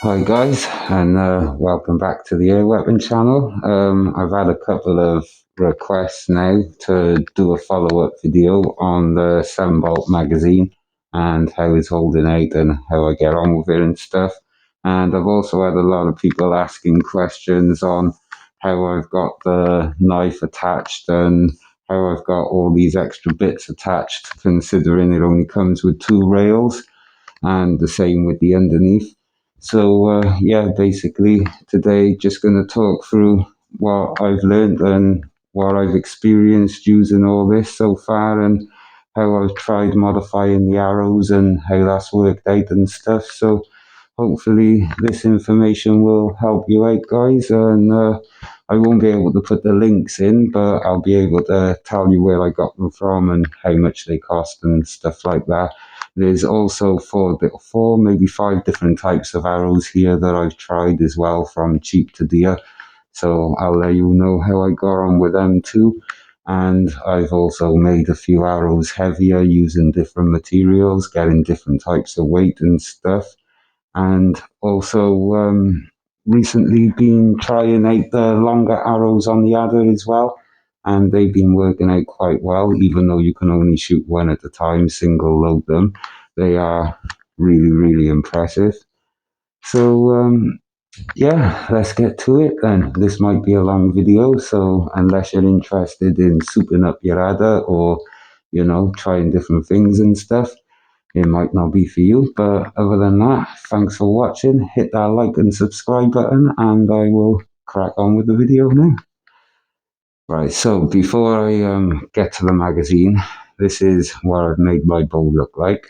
Hi guys, and welcome back to the Air Weapon channel. I've had a couple of requests now to do a follow-up video on the 7-bolt magazine and how it's holding out and how I get on with it and stuff. And I've also had a lot of people asking questions on how I've got the knife attached and how I've got all these extra bits attached, considering it only comes with 2 rails and the same with the underneath. So yeah, basically today just going to talk through what I've learned and what I've experienced using all this so far and how I've tried modifying the arrows and how that's worked out and stuff. So hopefully this information will help you out, guys, and I won't be able to put the links in, but I'll be able to tell you where I got them from and how much they cost and stuff like that. There's also four, maybe 5 different types of arrows here that I've tried as well, from cheap to dear. So I'll let you know how I got on with them too. And I've also made a few arrows heavier using different materials, getting different types of weight and stuff. And also recently been trying out the longer arrows on the adder as well. And they've been working out quite well, even though you can only shoot one at a time, single load them. They are really, really impressive. So yeah, let's get to it then. This might be a long video, so unless you're interested in souping up your adder or, trying different things and stuff, it might not be for you. But other than that, thanks for watching. Hit that like and subscribe button, and I will crack on with the video now. Right, so before I get to the magazine, this is what I've made my bow look like.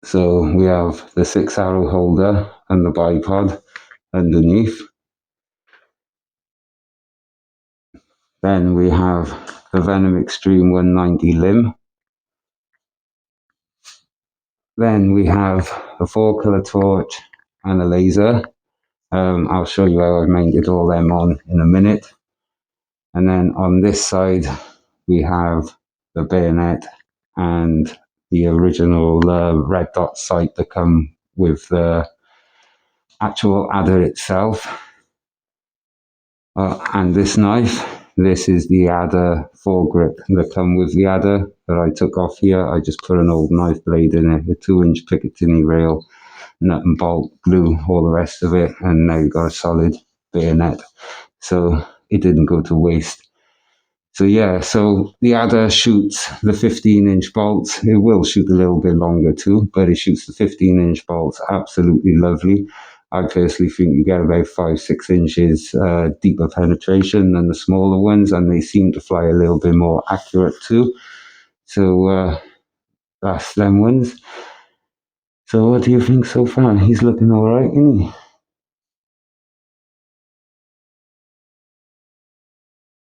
So we have the 6-arrow holder and the bipod underneath. Then we have the Venom Extreme 190 limb. Then we have a 4-color torch and a laser. I'll show you how I've mounted all them on in a minute. And then on this side, we have the bayonet and the original red dot sight that come with the actual adder itself. And this knife, this is the adder foregrip that come with the adder that I took off here. I just put an old knife blade in it, a 2-inch Picatinny rail, nut and bolt, glue, all the rest of it, and now you've got a solid bayonet. So it didn't go to waste. So yeah, so the adder shoots the 15-inch bolts. It will shoot a little bit longer too, but it shoots the 15-inch bolts absolutely lovely. I personally think you get about 5-6 inches deeper penetration than the smaller ones, and they seem to fly a little bit more accurate too. So that's them ones. So what do you think so far? He's looking all right, isn't he?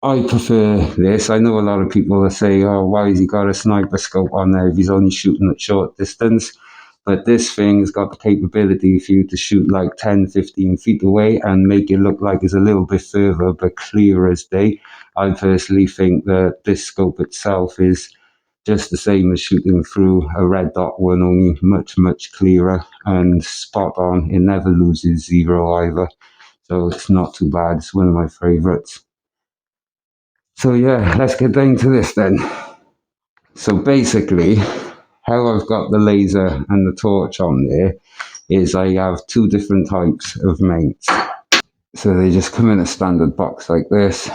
I prefer this. I know a lot of people will say, oh, why has he got a sniper scope on there if he's only shooting at short distance? But this thing's got the capability for you to shoot like 10, 15 feet away and make it look like it's a little bit further, but clear as day. I personally think that this scope itself is just the same as shooting through a red dot one, only much, much clearer and spot on. It never loses zero either. So it's not too bad. It's one of my favorites. So yeah, let's get down to this then. So basically, how I've got the laser and the torch on there is I have 2 different types of mounts. So they just come in a standard box like this.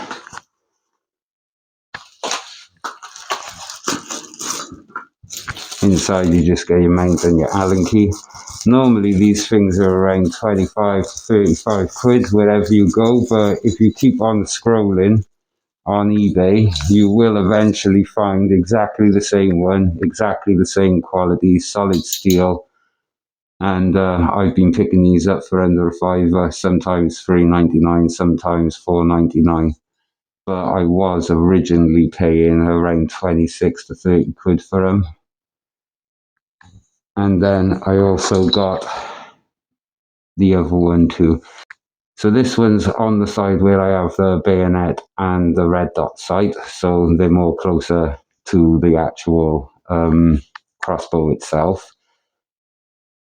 Inside you just get your mount and your Allen key. Normally these things are around 25 to 35 quid wherever you go, but if you keep on scrolling on eBay, you will eventually find exactly the same one, exactly the same quality, solid steel. And I've been picking these up for under $5, sometimes $3.99, sometimes $4.99. But I was originally paying around 26 to 30 quid for them. And then I also got the other one too. So this one's on the side where I have the bayonet and the red dot sight, so they're more closer to the actual crossbow itself.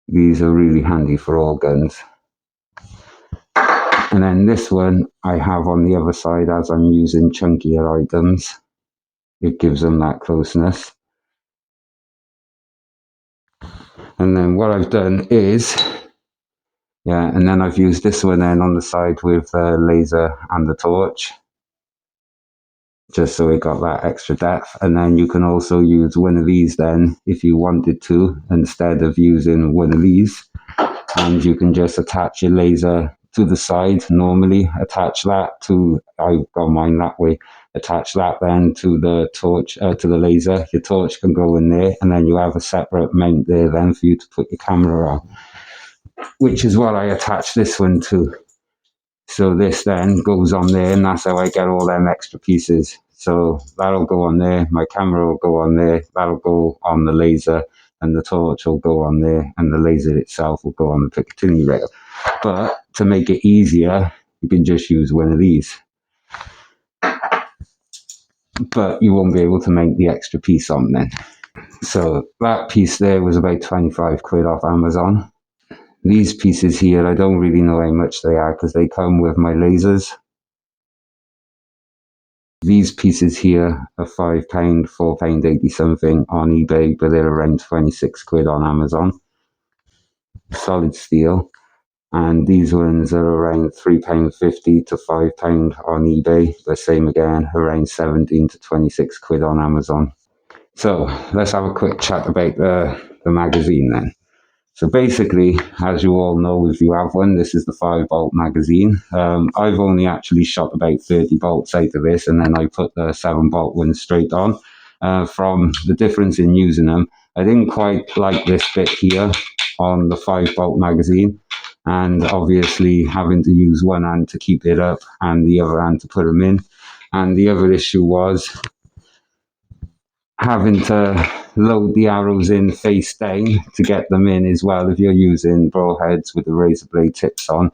These are really handy for all guns. And then this one I have on the other side as I'm using chunkier items. It gives them that closeness. And then what I've done is, and then I've used this one then on the side with the laser and the torch, just so it got that extra depth. And then you can also use one of these then if you wanted to, instead of using one of these. And you can just attach your laser to the side normally, attach that to, I've got mine that way, attach that then to the torch, to the laser. Your torch can go in there, and then you have a separate mount there then for you to put your camera on, which is what I attach this one to. So this then goes on there, and that's how I get all them extra pieces. So that'll go on there, my camera will go on there, that'll go on the laser, and the torch will go on there, and the laser itself will go on the Picatinny rail. But to make it easier, you can just use one of these. But you won't be able to make the extra piece on then. So that piece there was about 25 quid off Amazon. These pieces here, I don't really know how much they are because they come with my lasers. These pieces here are £5, £4.80 something on eBay, but they're around 26 quid on Amazon. Solid steel. And these ones are around £3.50 to £5 on eBay. The same again, around 17 to 26 quid on Amazon. So let's have a quick chat about the magazine then. So basically, as you all know, if you have one, this is the 5-bolt magazine. I've only actually shot about 30 bolts out of this, and then I put the 7-bolt one straight on. From the difference in using them, I didn't quite like this bit here on the 5-bolt magazine, and obviously having to use one hand to keep it up and the other hand to put them in. And the other issue was having to load the arrows in face down to get them in as well. If you're using bowheads with the razor blade tips on,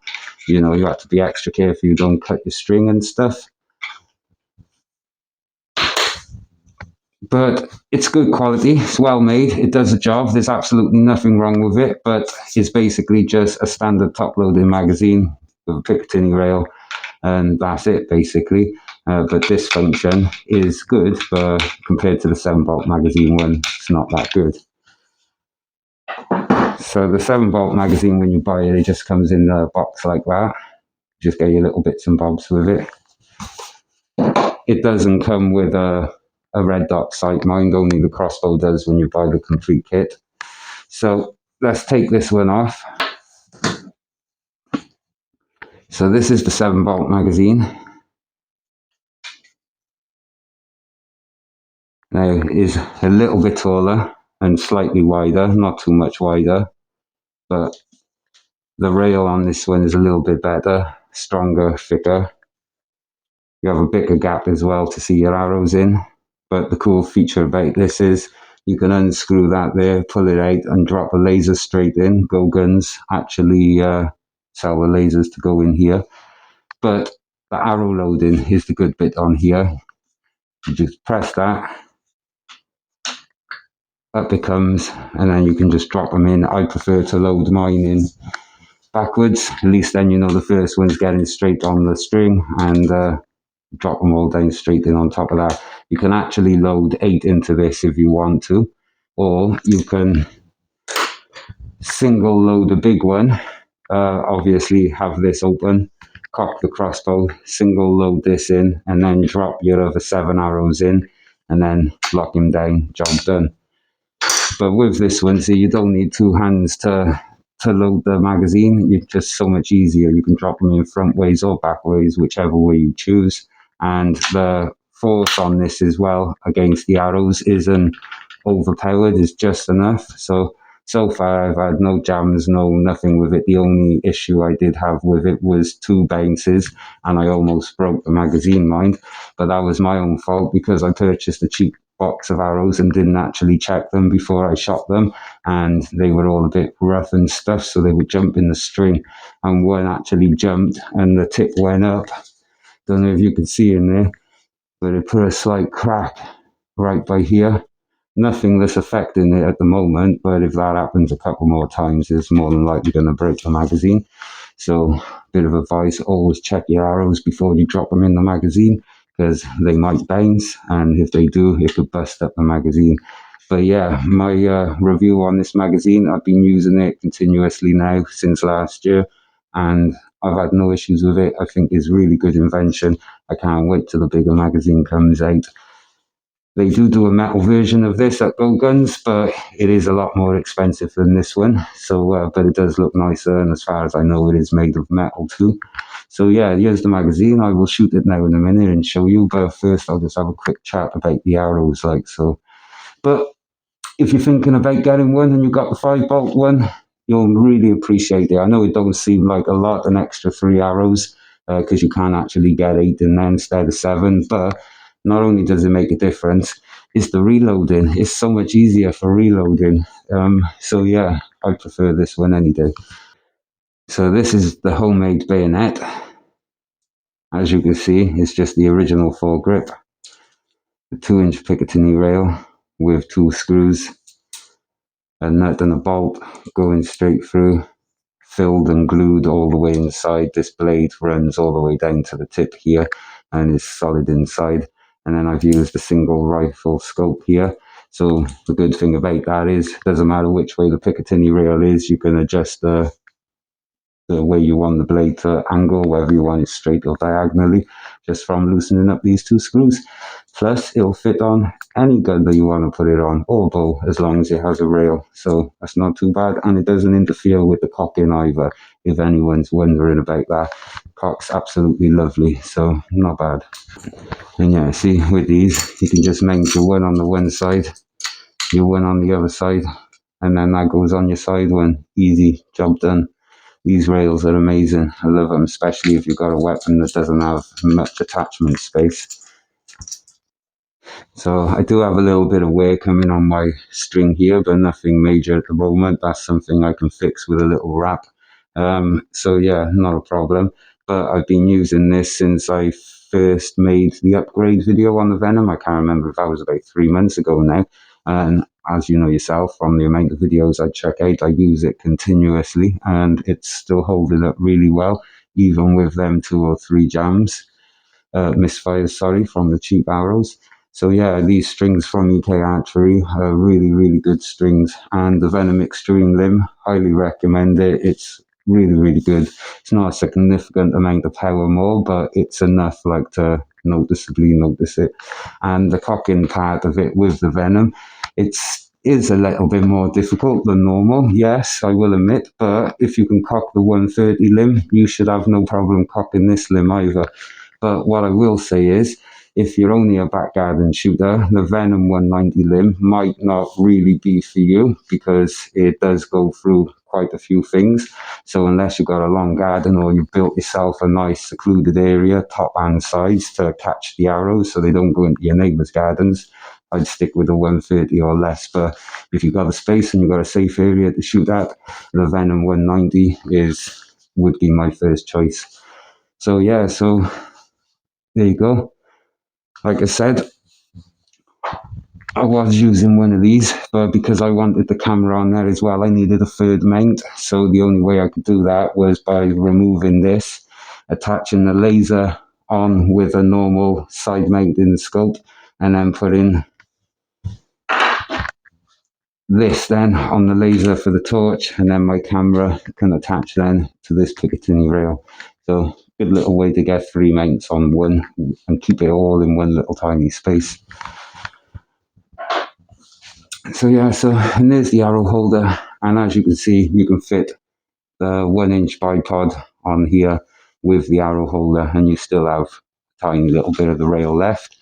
you know, you have to be extra careful you don't cut your string and stuff. But it's good quality, it's well made, it does the job, there's absolutely nothing wrong with it, but it's basically just a standard top-loading magazine with a Picatinny rail, and that's it basically. But this function is good, but compared to the 7-bolt magazine one, it's not that good. So the 7-bolt magazine, when you buy it, it just comes in a box like that. Just get your little bits and bobs with it. It doesn't come with a red dot sight, mind, only the crossbow does when you buy the complete kit. So let's take this one off. So this is the 7-bolt magazine. Now it is a little bit taller and slightly wider, not too much wider, but the rail on this one is a little bit better, stronger, thicker. You have a bigger gap as well to see your arrows in. But the cool feature about this is you can unscrew that there, pull it out and drop a laser straight in. Go Guns actually sell the lasers to go in here. But the arrow loading is the good bit on here. You just press that, up it comes, and then you can just drop them in. I prefer to load mine in backwards, at least then you know the first one's getting straight on the string, and drop them all down straight in on top of that. You can actually load 8 into this if you want to, or you can single load a big one, obviously have this open, cock the crossbow, single load this in, and then drop your other 7 arrows in, and then lock him down, job done. But with this one, see, you don't need 2 hands to load the magazine. It's just so much easier. You can drop them in front ways or back ways, whichever way you choose. And the force on this as well against the arrows isn't overpowered, it's just enough. So far I've had no jams, no nothing with it. The only issue I did have with it was 2 bounces, and I almost broke the magazine, mind. But that was my own fault because I purchased a cheap box of arrows and didn't actually check them before I shot them, and they were all a bit rough and stuff, so they would jump in the string, and one actually jumped and the tip went up. Don't know if you can see in there, but it put a slight crack right by here. Nothing that's affecting it at the moment, but if that happens a couple more times, it's more than likely going to break the magazine. So, bit of advice, always check your arrows before you drop them in the magazine, because they might bounce, and if they do, it could bust up the magazine. But yeah, my review on this magazine, I've been using it continuously now since last year, and I've had no issues with it. I think it's really good invention. I can't wait till the bigger magazine comes out. They do a metal version of this at Go Guns, but it is a lot more expensive than this one. So, but it does look nicer, and as far as I know, it is made of metal too. So yeah, here's the magazine. I will shoot it now in a minute and show you, but first I'll just have a quick chat about the arrows, like so. But if you're thinking about getting one and you've got the 5 bolt one, you'll really appreciate it. I know it don't seem like a lot, an extra 3 arrows, because you can actually get 8 in there instead of 7, but not only does it make a difference, it's the reloading. It's so much easier for reloading. So yeah, I prefer this one any day. So this is the homemade bayonet. As you can see, it's just the original foregrip. The 2-inch Picatinny rail with 2 screws, a nut and a bolt going straight through, filled and glued all the way inside. This blade runs all the way down to the tip here and is solid inside. And then I've used a single rifle scope here. So the good thing about that is, it doesn't matter which way the Picatinny rail is, you can adjust the way you want the blade to angle, whether you want it straight or diagonally, just from loosening up these 2 screws. Plus, it'll fit on any gun that you want to put it on, or bow, as long as it has a rail. So that's not too bad, and it doesn't interfere with the cocking either, if anyone's wondering about that. Cock's absolutely lovely, so not bad. And yeah, see, with these, you can just mount your one on the one side, your one on the other side, and then that goes on your side one. Easy, job done. These rails are amazing. I love them, especially if you've got a weapon that doesn't have much attachment space. So I do have a little bit of wear coming on my string here, but nothing major at the moment. That's something I can fix with a little wrap. So yeah, not a problem. But I've been using this since I first made the upgrade video on the Venom. I can't remember if that was about 3 months ago now. And as you know yourself, from the amount of videos I check out, I use it continuously, and it's still holding up really well, even with them 2 or 3 jams, misfires, sorry, from the cheap arrows. So yeah, these strings from UK Archery are really, really good strings, and the Venom Extreme Limb, highly recommend it. It's really, really good. It's not a significant amount of power more, but it's enough like to noticeably notice it. And the cocking part of it with the Venom, is a little bit more difficult than normal, yes, I will admit, but if you can cock the 130 limb, you should have no problem cocking this limb either. But what I will say is, if you're only a back garden shooter, the Venom 190 limb might not really be for you, because it does go through quite a few things. So unless you've got a long garden, or you built yourself a nice secluded area, top and sides, to catch the arrows so they don't go into your neighbour's gardens, I'd stick with a 130 or less. But if you've got a space and you've got a safe area to shoot at, the Venom 190 would be my first choice. So yeah, so there you go. Like I said, I was using one of these, but because I wanted the camera on there as well, I needed a third mount. So the only way I could do that was by removing this, attaching the laser on with a normal side mount in the scope, and then putting this then on the laser for the torch, and then my camera can attach then to this Picatinny rail. So good little way to get 3 mounts on one and keep it all in one little tiny space. So yeah, and there's the arrow holder, and as you can see, you can fit the 1-inch bipod on here with the arrow holder, and you still have a tiny little bit of the rail left.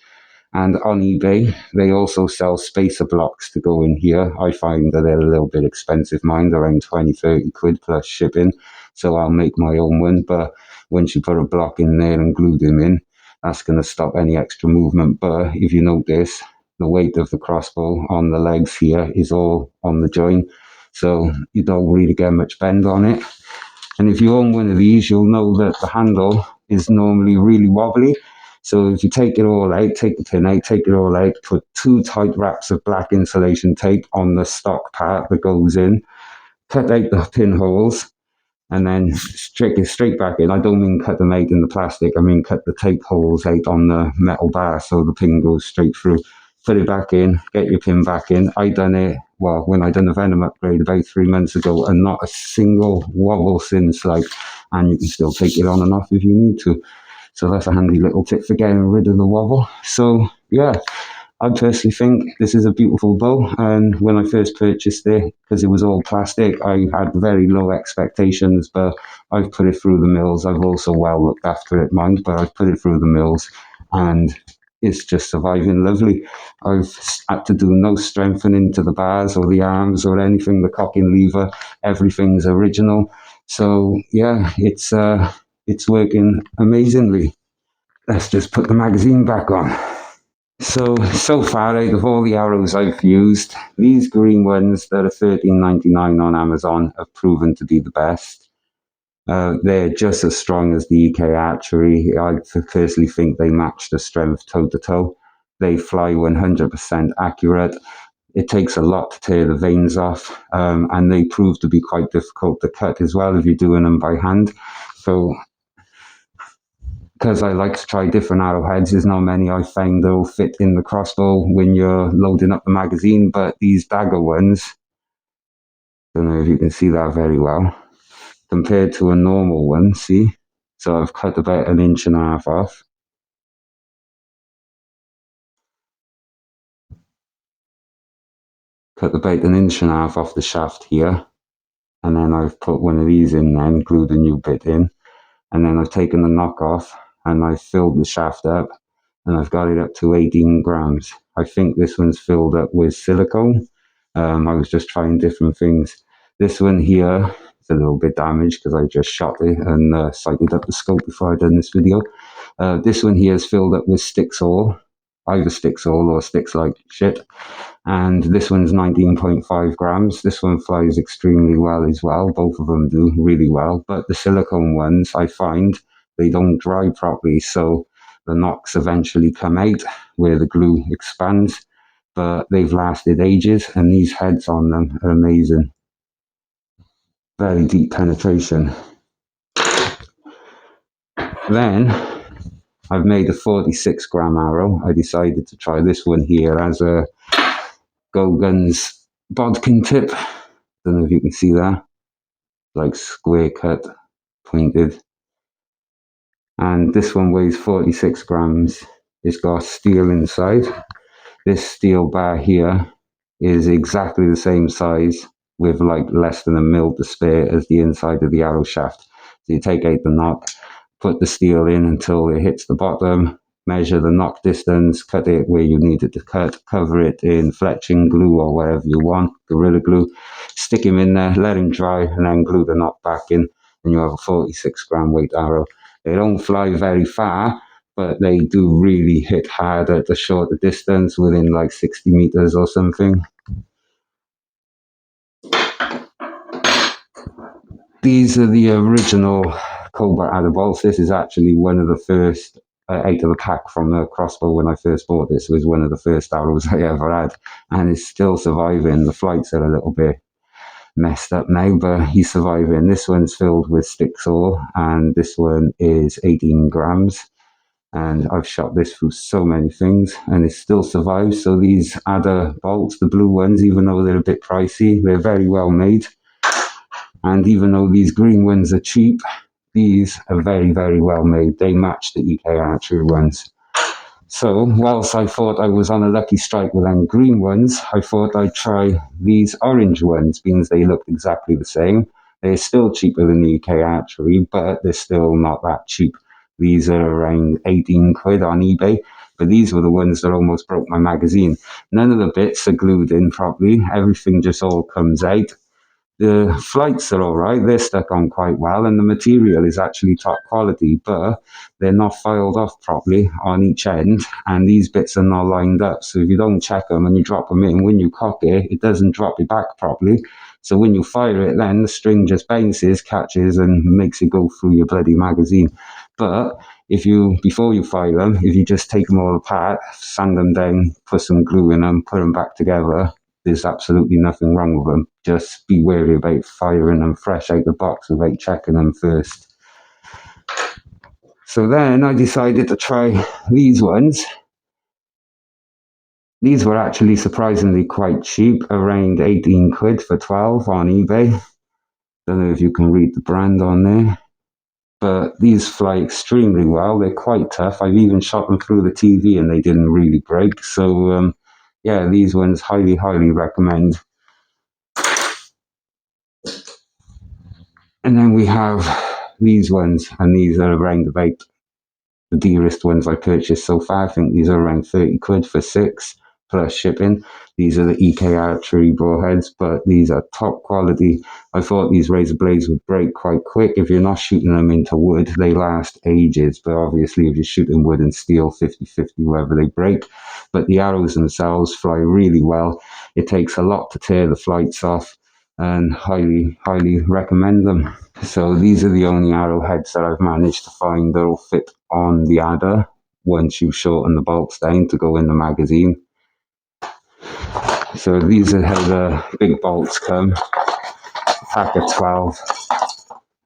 And on eBay, they also sell spacer blocks to go in here. I find that they're a little bit expensive, mine around 20-30 quid plus shipping, so I'll make my own one. But once you put a block in there and glue them in, that's going to stop any extra movement. But if you notice, the weight of the crossbow on the legs here is all on the joint, so you don't really get much bend on it. And if you own one of these, you'll know that the handle is normally really wobbly. So if you take it all out, take the pin out, take it all out, put 2 tight wraps of black insulation tape on the stock part that goes in, cut out the pinholes, and then stick it straight back in. I don't mean cut them out in the plastic, I mean cut the tape holes out on the metal bar so the pin goes straight through. Put it back in, get your pin back in. I done it, well, when I done the Venom upgrade about 3 months ago, and not a single wobble since, like, and you can still take it on and off if you need to. So that's a handy little tip for getting rid of the wobble. So yeah, I personally think this is a beautiful bow, and when I first purchased it, because it was all plastic, I had very low expectations, but I've put it through the mills. I've also well looked after it, mind, but I've put it through the mills, and it's just surviving lovely. I've had to do no strengthening to the bars or the arms or anything, the cocking lever, everything's original. So yeah, it's working amazingly. Let's just put the magazine back on. So far, out of all the arrows I've used, these green ones that are $13.99 on Amazon have proven to be the best. They're just as strong as the EK Archery. I personally think they match the strength toe to toe. They fly 100% accurate. It takes a lot to tear the veins off, and they prove to be quite difficult to cut as well if you're doing them by hand. So because I like to try different arrowheads, there's not many I find that'll fit in the crossbow when you're loading up the magazine, but these dagger ones, I don't know if you can see that very well, compared to a normal one, see? So I've cut about 1.5 inches off. Cut about 1.5 inches off the shaft here, and then I've put one of these in then, glued a new bit in, and then I've taken the knock off, and I've filled the shaft up, and I've got it up to 18 grams. I think this one's filled up with silicone. I was just trying different things. This one here is a little bit damaged because I just shot it and sighted up the scope before I done this video. This one here is filled up with sticks all, either sticks all or sticks like shit. And this one's 19.5 grams. This one flies extremely well as well. Both of them do really well. But the silicone ones, I find, they don't dry properly. So the knocks eventually come out where the glue expands. But they've lasted ages, and these heads on them are amazing. Very deep penetration. Then I've made a 46-gram arrow. I decided to try this one here as a Go Guns bodkin tip. Don't know if you can see that. Like square cut, pointed. And this one weighs 46 grams. It's got steel inside. This steel bar here is exactly the same size with like less than 1 mil to spare as the inside of the arrow shaft. So you take out the knock, put the steel in until it hits the bottom, measure the knock distance, cut it where you need it to cut, cover it in fletching glue or whatever you want, Gorilla Glue, stick him in there, let him dry, and then glue the knock back in, and you have a 46-gram weight arrow. They don't fly very far, but they do really hit hard at a shorter distance, within like 60 meters or something. These are the original Cobra adder bolts. This is actually one of the first out of the pack from the crossbow when I first bought this. It was one of the first arrows I ever had, and it's still surviving. The flights are a little bit messed up now, but he's surviving. This one's filled with stick saw, and this one is 18 grams. And I've shot this through so many things, and it still survives. So these adder bolts, the blue ones, even though they're a bit pricey, they're very well made. And even though these green ones are cheap, these are very, very well made. They match the EK Archery ones. So whilst I thought I was on a lucky strike with them green ones, I thought I'd try these orange ones, because they look exactly the same. They're still cheaper than the EK Archery, but they're still not that cheap. These are around 18 quid on eBay, but these were the ones that almost broke my magazine. None of the bits are glued in properly. Everything just all comes out. The flights are all right, they're stuck on quite well, and the material is actually top quality, but they're not filed off properly on each end, and these bits are not lined up. So if you don't check them and you drop them in, when you cock it, it doesn't drop it back properly. So when you fire it, then the string just bounces, catches, and makes it go through your bloody magazine. But if you, before you fire them, if you just take them all apart, sand them down, put some glue in them, put them back together, there's absolutely nothing wrong with them. Just be wary about firing them fresh out the box without checking them first. So then I decided to try these ones. These were actually surprisingly quite cheap, around 18 quid for 12 on eBay. Don't know if you can read the brand on there. But these fly extremely well. They're quite tough. I've even shot them through the TV and they didn't really break. So, yeah, these ones highly, highly recommend. And then we have these ones, and these are around about the dearest ones I purchased so far. I think these are around 30 quid for 6 plus shipping. These are the EK archery bowheads, but these are top quality. I thought these razor blades would break quite quick. If you're not shooting them into wood, they last ages, but obviously if you're shooting wood and steel, 50-50 wherever they break. But the arrows themselves fly really well. It takes a lot to tear the flights off, and highly, highly recommend them. So these are the only arrowheads that I've managed to find that'll fit on the adder once you shorten the bolts down to go in the magazine. So these are how the big bolts come, a pack of 12,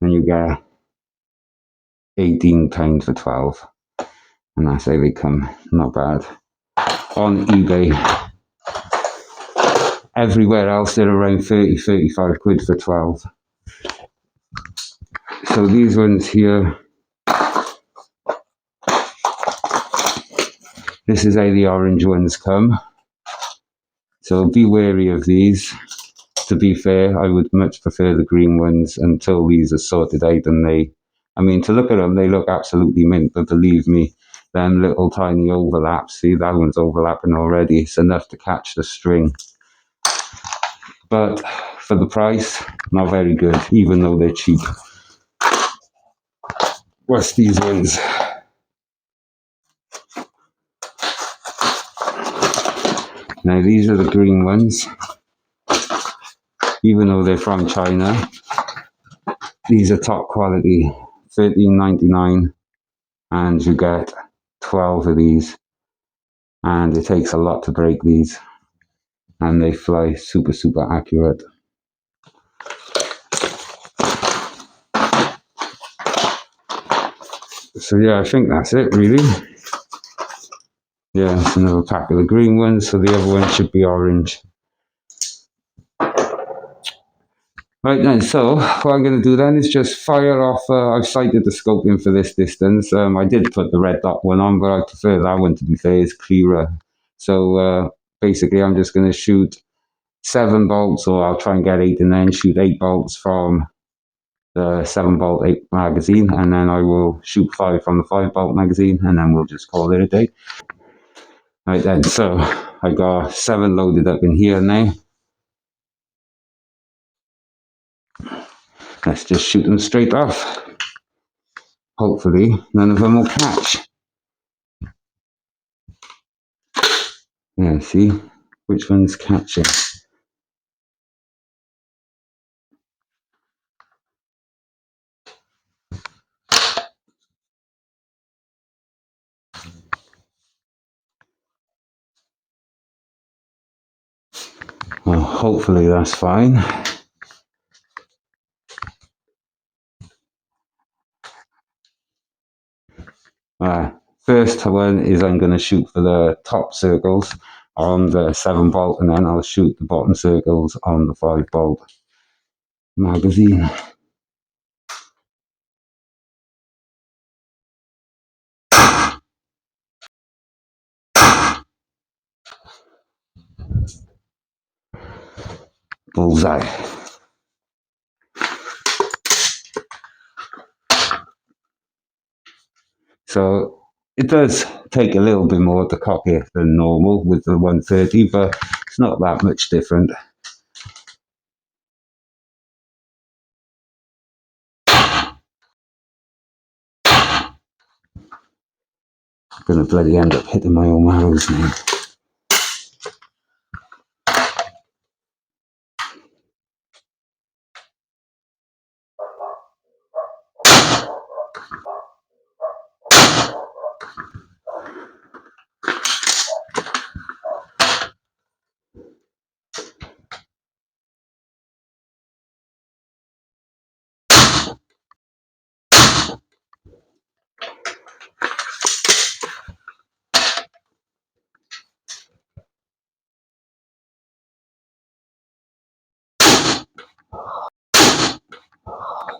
and you get £18 for 12. And that's how they come, not bad. On eBay, everywhere else they're around 30-35 quid for 12. So these ones here, this is how the orange ones come. So be wary of these. To be fair, I would much prefer the green ones until these are sorted out. And I mean, to look at them, they look absolutely mint, but believe me, them little tiny overlaps, see, that one's overlapping already. It's enough to catch the string. But for the price, not very good, even though they're cheap. What's these ones? Now, these are the green ones. Even though they're from China, these are top quality, $13.99, and you get 12 of these. And it takes a lot to break these, and they fly super, super accurate. So yeah, I think that's it really. Yeah, it's another pack of the green ones, so the other one should be orange. Right then, so what I'm going to do then is just fire off. I've sighted the scope in for this distance. I did put the red dot one on, but I prefer that one, to be fair, it's clearer. So basically I'm just going to shoot 7 bolts, or I'll try and get 8 and then shoot 8 bolts from the 7-bolt 8 magazine, and then I will shoot 5 from the 5-bolt magazine, and then we'll just call it a day. Right then, so I got 7 loaded up in here now. Let's just shoot them straight off. Hopefully none of them will catch. Yeah, see which one's catching. Well, hopefully that's fine. First one is I'm going to shoot for the top circles on the 7-bolt, and then I'll shoot the bottom circles on the 5-bolt magazine. Bullseye. So it does take a little bit more to cock it than normal with the 130, but it's not that much different. I'm gonna bloody end up hitting my own arrows now.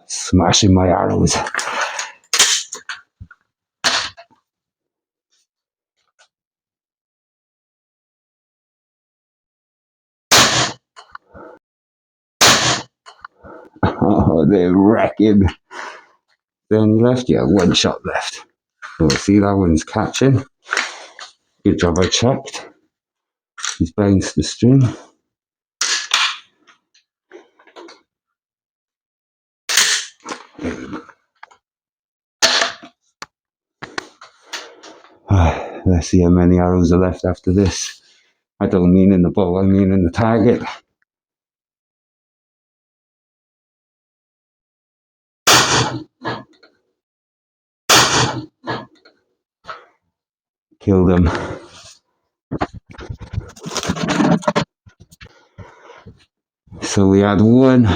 Smashing my arrows. Oh, they're wrecking. Then left, yeah, one shot left. Oh, see, that one's catching. Good job I checked. He's bounced the string. Let's see how many arrows are left after this. I don't mean in the bow, I mean in the target. Killed him. So we had one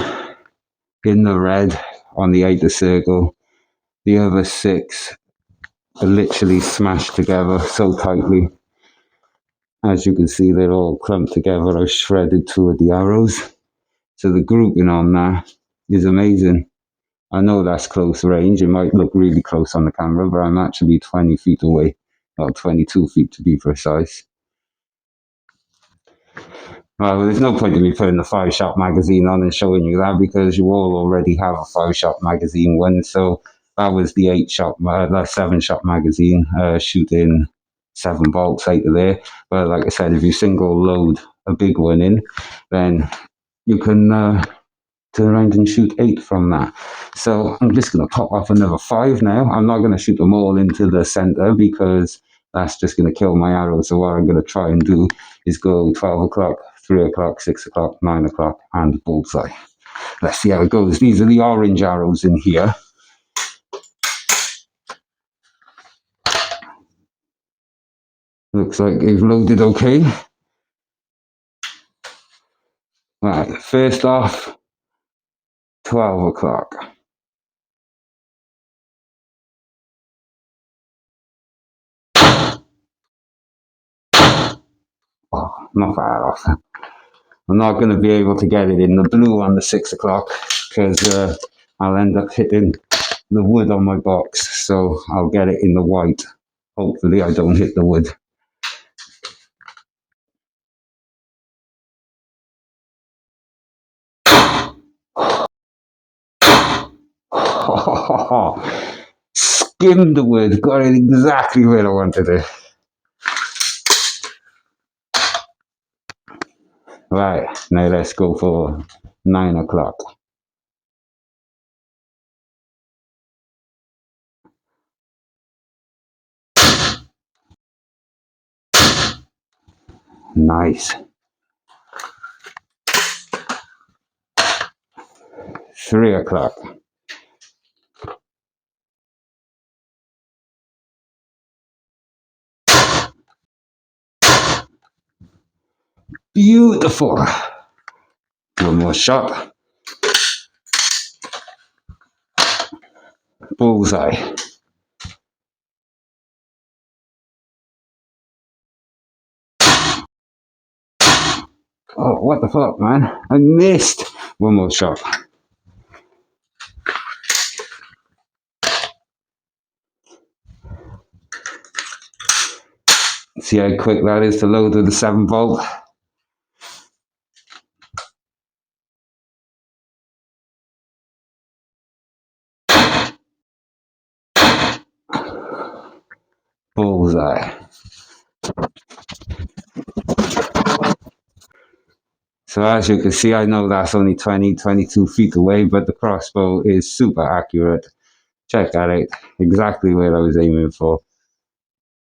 in the red on the outer circle. The other 6 are literally smashed together so tightly. As you can see, they're all clumped together. I shredded 2 of the arrows. So the grouping on that is amazing. I know that's close range. It might look really close on the camera, but I'm actually 20 feet away. Well, 22 feet to be precise. Well, there's no point in me putting the 5-shot magazine on and showing you that because you all already have a 5-shot magazine one. So that was the 7-shot magazine, shooting 7 bolts out of there. But like I said, if you single load a big one in, then you can turn around and shoot 8 from that. So I'm just going to pop off another 5 now. I'm not going to shoot them all into the center because that's just going to kill my arrow. So what I'm going to try and do is go 12 o'clock, 3 o'clock, 6 o'clock, 9 o'clock, and bullseye. Let's see how it goes. These are the orange arrows in here. Looks like they've loaded okay. Right, first off, 12 o'clock. Oh, not far off. I'm not going to be able to get it in the blue on the 6 o'clock because I'll end up hitting the wood on my box. So I'll get it in the white. Hopefully I don't hit the wood. Skimmed the wood, got it exactly where I wanted it. Right, now let's go for 9 o'clock. Nice. 3 o'clock. Beautiful. One more shot. Bullseye. Oh, what the fuck, man? I missed. One more shot. See how quick that is to load with the 7-volt? Bullseye. So as you can see, I know that's only 20, 22 feet away, but the crossbow is super accurate. Check that out. Exactly where I was aiming for.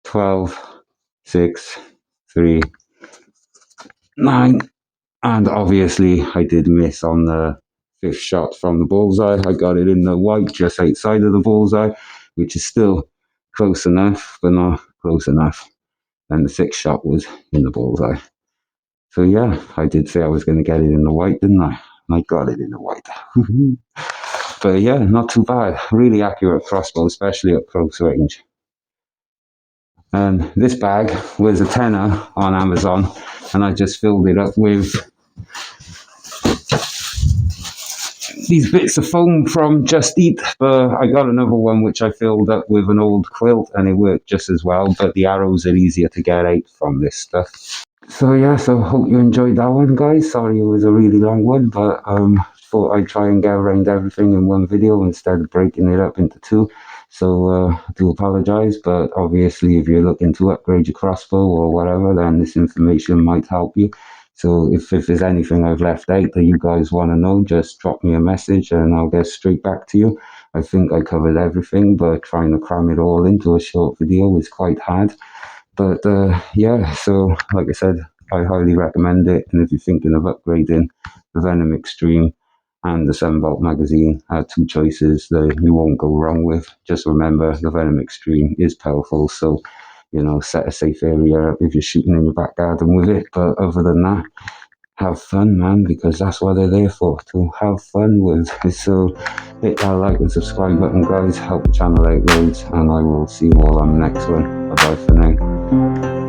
12, 6, 3, 9. And obviously I did miss on the fifth shot from the bullseye. I got it in the white just outside of the bullseye, which is still close enough, but not close enough. And the sixth shot was in the bullseye. So yeah, I did say I was going to get it in the white, didn't I? And I got it in the white. But yeah, not too bad. Really accurate crossbow, especially at close range. And this bag was a tenner on Amazon, and I just filled it up with these bits of foam from Just Eat. But I got another one which I filled up with an old quilt, and it worked just as well. But the arrows are easier to get out from this stuff. So yeah, so hope you enjoyed that one, guys. Sorry it was a really long one, but thought I'd try and get around everything in one video instead of breaking it up into two. So I do apologize, but obviously if you're looking to upgrade your crossbow or whatever, then this information might help you. So if there's anything I've left out that you guys want to know, just drop me a message and I'll get straight back to you. I think I covered everything, but trying to cram it all into a short video is quite hard. But yeah, so like I said, I highly recommend it. And if you're thinking of upgrading, the Venom Extreme and the 7-bolt magazine are two choices that you won't go wrong with. Just remember, the Venom Extreme is powerful, so you know, set a safe area up if you're shooting in your back garden with it. But other than that, have fun, man, because that's what they're there for, to have fun with. So hit that like and subscribe button, guys. Help the channel out loads, and I will see you all on the next one. Bye bye for now.